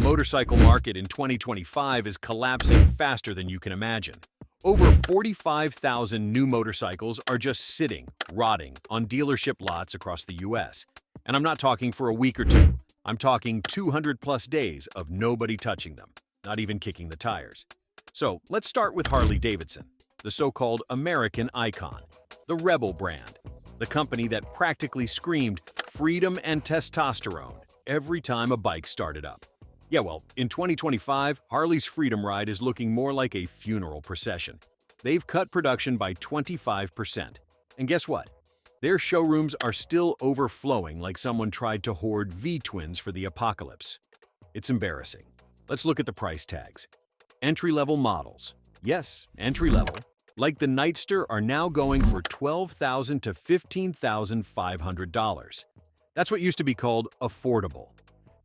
motorcycle market in 2025 is collapsing faster than you can imagine. Over 45,000 new motorcycles are just sitting, rotting, on dealership lots across the US. And I'm not talking for a week or two. I'm talking 200 plus days of nobody touching them, not even kicking the tires. So let's start with Harley-Davidson, the so-called American icon, the Rebel brand, the company that practically screamed freedom and testosterone every time a bike started up. Yeah, well, in 2025, Harley's Freedom Ride is looking more like a funeral procession. They've cut production by 25%. And guess what? Their showrooms are still overflowing like someone tried to hoard V-twins for the apocalypse. It's embarrassing. Let's look at the price tags. Entry-level models. Yes, entry-level. Like the Nightster are now going for $12,000 to $15,500. That's what used to be called affordable.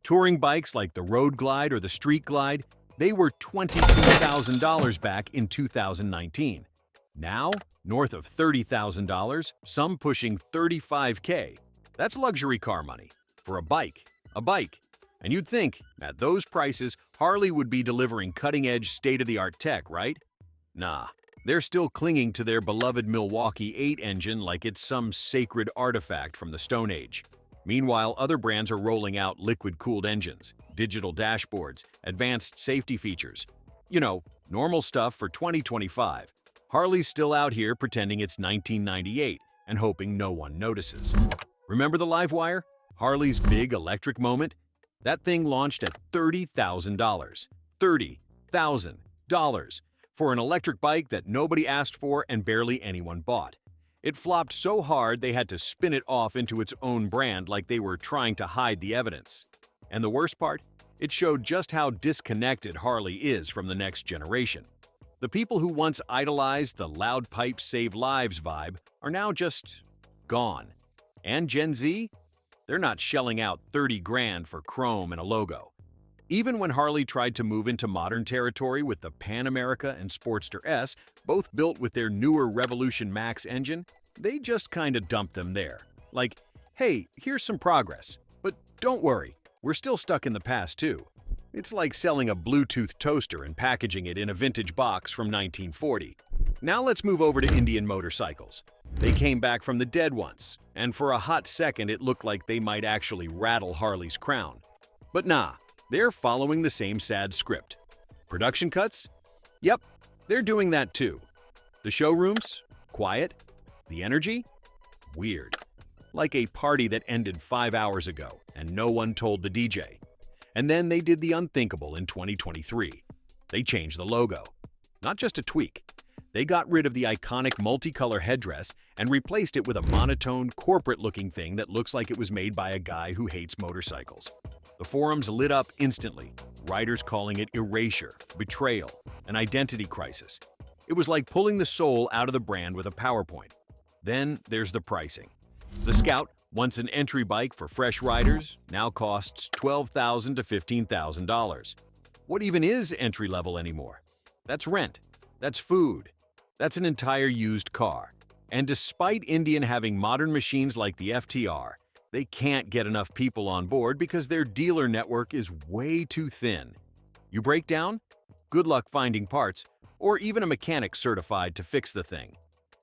Touring bikes like the Road Glide or the Street Glide, they were $22,000 back in 2019. Now, north of $30,000, some pushing $35K. That's luxury car money. For a bike. And you'd think, at those prices, Harley would be delivering cutting-edge, state-of-the-art tech, right? Nah, they're still clinging to their beloved Milwaukee 8 engine like it's some sacred artifact from the Stone Age. Meanwhile, other brands are rolling out liquid-cooled engines, digital dashboards, advanced safety features. You know, normal stuff for 2025. Harley's still out here pretending it's 1998 and hoping no one notices. Remember the Livewire? Harley's big electric moment? That thing launched at $30,000. $30,000 for an electric bike that nobody asked for and barely anyone bought. It flopped so hard they had to spin it off into its own brand like they were trying to hide the evidence. And the worst part? It showed just how disconnected Harley is from the next generation. The people who once idolized the loud pipes save lives vibe are now just gone. And Gen Z? They're not shelling out 30 grand for chrome and a logo. Even when Harley tried to move into modern territory with the Pan America and Sportster S, both built with their newer Revolution Max engine, they just kinda dumped them there. Like, hey, here's some progress, but don't worry, we're still stuck in the past too. It's like selling a Bluetooth toaster and packaging it in a vintage box from 1940. Now let's move over to Indian motorcycles. They came back from the dead once, and for a hot second it looked like they might actually rattle Harley's crown. But nah. They're following the same sad script. Production cuts? Yep, they're doing that too. The showrooms? Quiet. The energy? Weird. Like a party that ended 5 hours ago and no one told the DJ. And then they did the unthinkable in 2023. They changed the logo. Not just a tweak. They got rid of the iconic multicolor headdress and replaced it with a monotone, corporate-looking thing that looks like it was made by a guy who hates motorcycles. The forums lit up instantly, writers calling it erasure, betrayal, an identity crisis. It was like pulling the soul out of the brand with a PowerPoint. Then there's the pricing. The Scout, once an entry bike for fresh riders, now costs $12,000 to $15,000. What even is entry-level anymore? That's rent. That's food. That's an entire used car. And despite Indian having modern machines like the FTR, they can't get enough people on board because their dealer network is way too thin. You break down? Good luck finding parts, or even a mechanic certified to fix the thing.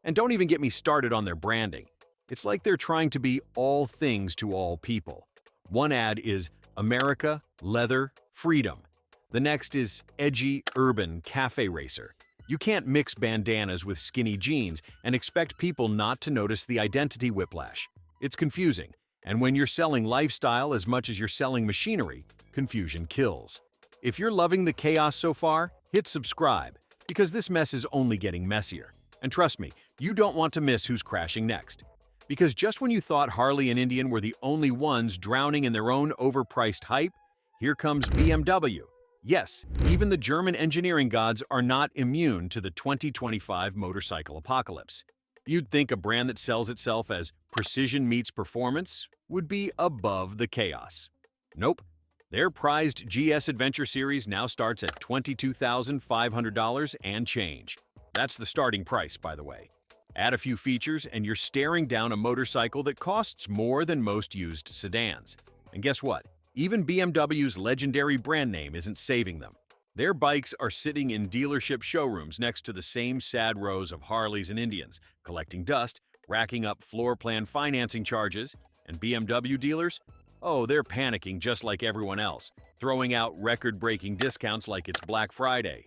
And don't even get me started on their branding. It's like they're trying to be all things to all people. One ad is America, leather, freedom. The next is edgy, urban, cafe racer. You can't mix bandanas with skinny jeans and expect people not to notice the identity whiplash. It's confusing. And when you're selling lifestyle as much as you're selling machinery, confusion kills. If you're loving the chaos so far, hit subscribe, because this mess is only getting messier. And trust me, you don't want to miss who's crashing next. Because just when you thought Harley and Indian were the only ones drowning in their own overpriced hype, here comes BMW. Yes, even the German engineering gods are not immune to the 2025 motorcycle apocalypse. You'd think a brand that sells itself as precision meets performance would be above the chaos. Nope. Their prized GS Adventure Series now starts at $22,500 and change. That's the starting price, by the way. Add a few features and you're staring down a motorcycle that costs more than most used sedans. And guess what? Even BMW's legendary brand name isn't saving them. Their bikes are sitting in dealership showrooms next to the same sad rows of Harleys and Indians, collecting dust, racking up floor plan financing charges, and BMW dealers? Oh, they're panicking just like everyone else, throwing out record-breaking discounts like it's Black Friday.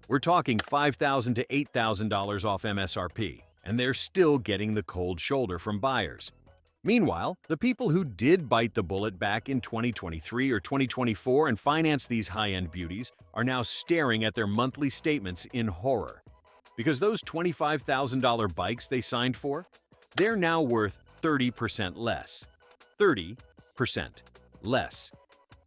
We're talking $5,000 to $8,000 off MSRP, and they're still getting the cold shoulder from buyers. Meanwhile, the people who did bite the bullet back in 2023 or 2024 and finance these high-end beauties are now staring at their monthly statements in horror. Because those $25,000 bikes they signed for, they're now worth 30% less. 30% less.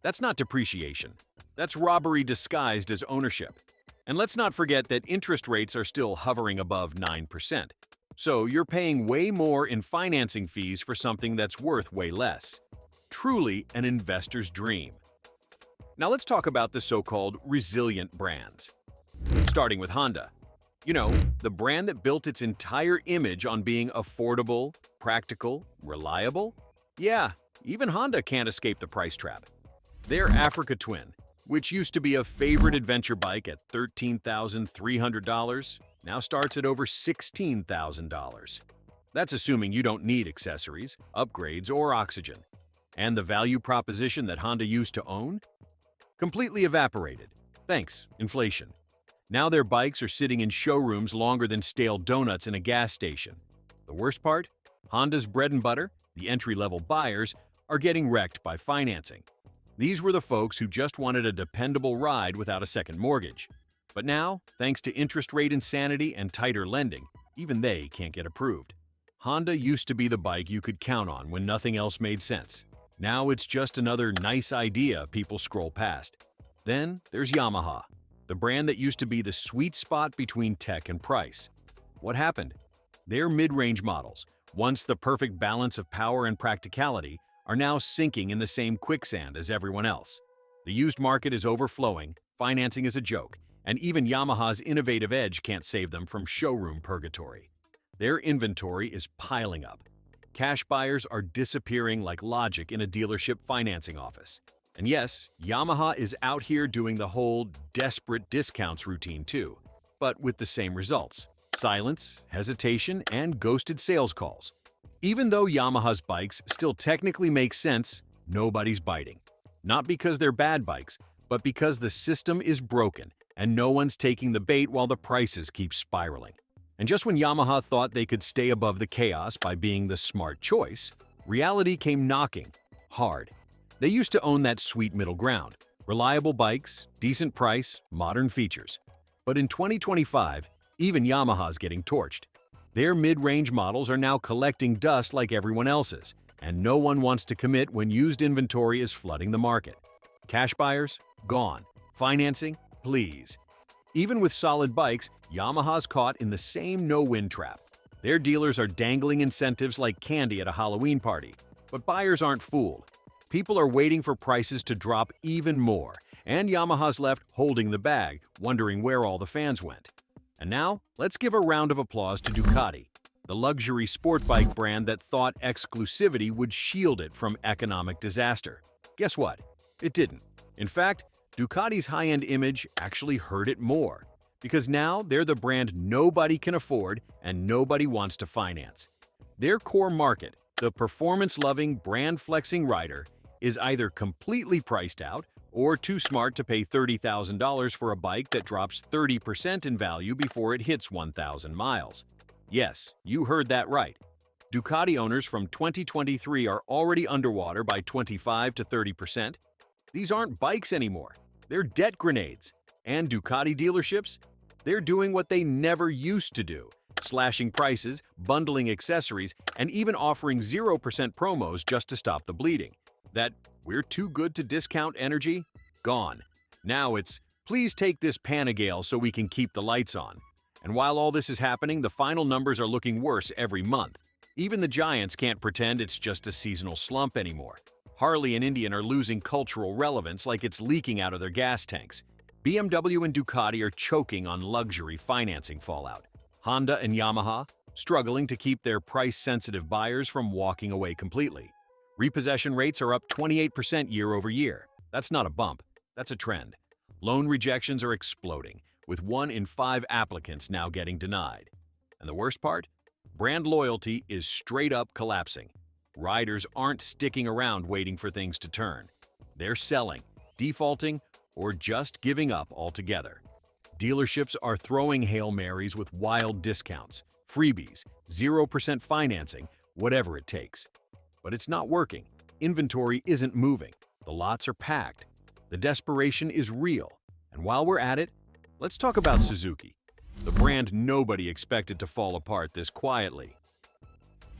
That's not depreciation. That's robbery disguised as ownership. And let's not forget that interest rates are still hovering above 9%. So you're paying way more in financing fees for something that's worth way less. Truly an investor's dream. Now let's talk about the so-called resilient brands. Starting with Honda. You know, the brand that built its entire image on being affordable, practical, reliable? Yeah, even Honda can't escape the price trap. Their Africa Twin, which used to be a favorite adventure bike at $13,300, now starts at over $16,000. That's assuming you don't need accessories, upgrades, or oxygen. And the value proposition that Honda used to own? Completely evaporated. Thanks, inflation. Now their bikes are sitting in showrooms longer than stale donuts in a gas station. The worst part? Honda's bread and butter, the entry-level buyers, are getting wrecked by financing. These were the folks who just wanted a dependable ride without a second mortgage. But now, thanks to interest rate insanity and tighter lending, even they can't get approved. Honda used to be the bike you could count on when nothing else made sense. Now it's just another nice idea people scroll past. Then there's Yamaha, the brand that used to be the sweet spot between tech and price. What happened? Their mid-range models, once the perfect balance of power and practicality, are now sinking in the same quicksand as everyone else. The used market is overflowing, financing is a joke, and even Yamaha's innovative edge can't save them from showroom purgatory. Their inventory is piling up. Cash buyers are disappearing like logic in a dealership financing office. And yes, Yamaha is out here doing the whole desperate discounts routine too, but with the same results: silence, hesitation, and ghosted sales calls. Even though Yamaha's bikes still technically make sense, nobody's biting. Not because they're bad bikes, but because the system is broken and no one's taking the bait while the prices keep spiraling. And just when Yamaha thought they could stay above the chaos by being the smart choice, reality came knocking hard. They used to own that sweet middle ground: reliable bikes, decent price, modern features. But in 2025, even Yamaha's getting torched. Their mid-range models are now collecting dust like everyone else's, and no one wants to commit when used inventory is flooding the market. Cash buyers? Gone. Financing? Please. Even with solid bikes, Yamaha's caught in the same no-win trap. Their dealers are dangling incentives like candy at a Halloween party. But buyers aren't fooled. People are waiting for prices to drop even more, and Yamaha's left holding the bag, wondering where all the fans went. And now, let's give a round of applause to Ducati, the luxury sport bike brand that thought exclusivity would shield it from economic disaster. Guess what? It didn't. In fact, Ducati's high-end image actually hurt it more, because now they're the brand nobody can afford and nobody wants to finance. Their core market, the performance-loving, brand-flexing rider, is either completely priced out or too smart to pay $30,000 for a bike that drops 30% in value before it hits 1,000 miles. Yes, you heard that right. Ducati owners from 2023 are already underwater by 25 to 30%. These aren't bikes anymore. They're debt grenades. And Ducati dealerships? They're doing what they never used to do: slashing prices, bundling accessories, and even offering 0% promos just to stop the bleeding. That "we're too good to discount" energy? Gone. Now it's "please take this Panigale so we can keep the lights on." And while all this is happening, the final numbers are looking worse every month. Even the giants can't pretend it's just a seasonal slump anymore. Harley and Indian are losing cultural relevance like it's leaking out of their gas tanks. BMW and Ducati are choking on luxury financing fallout. Honda and Yamaha struggling to keep their price-sensitive buyers from walking away completely. Repossession rates are up 28% year over year. That's not a bump, that's a trend. Loan rejections are exploding, with 1 in 5 applicants now getting denied. And the worst part? Brand loyalty is straight up collapsing. Riders aren't sticking around waiting for things to turn. They're selling, defaulting, or just giving up altogether. Dealerships are throwing Hail Marys with wild discounts, freebies, 0% financing, whatever it takes. But it's not working. Inventory isn't moving. The lots are packed. The desperation is real. And while we're at it, let's talk about Suzuki, the brand nobody expected to fall apart this quietly.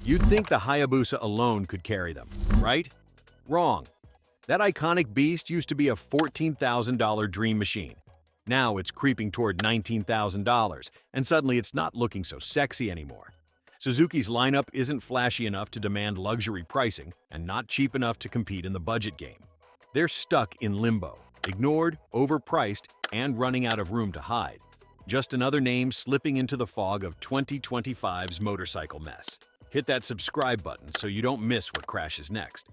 You'd think the Hayabusa alone could carry them, right? Wrong. That iconic beast used to be a $14,000 dream machine. Now it's creeping toward $19,000, and suddenly it's not looking so sexy anymore. Suzuki's lineup isn't flashy enough to demand luxury pricing and not cheap enough to compete in the budget game. They're stuck in limbo, ignored, overpriced, and running out of room to hide. Just another name slipping into the fog of 2025's motorcycle mess. Hit that subscribe button so you don't miss what crashes next.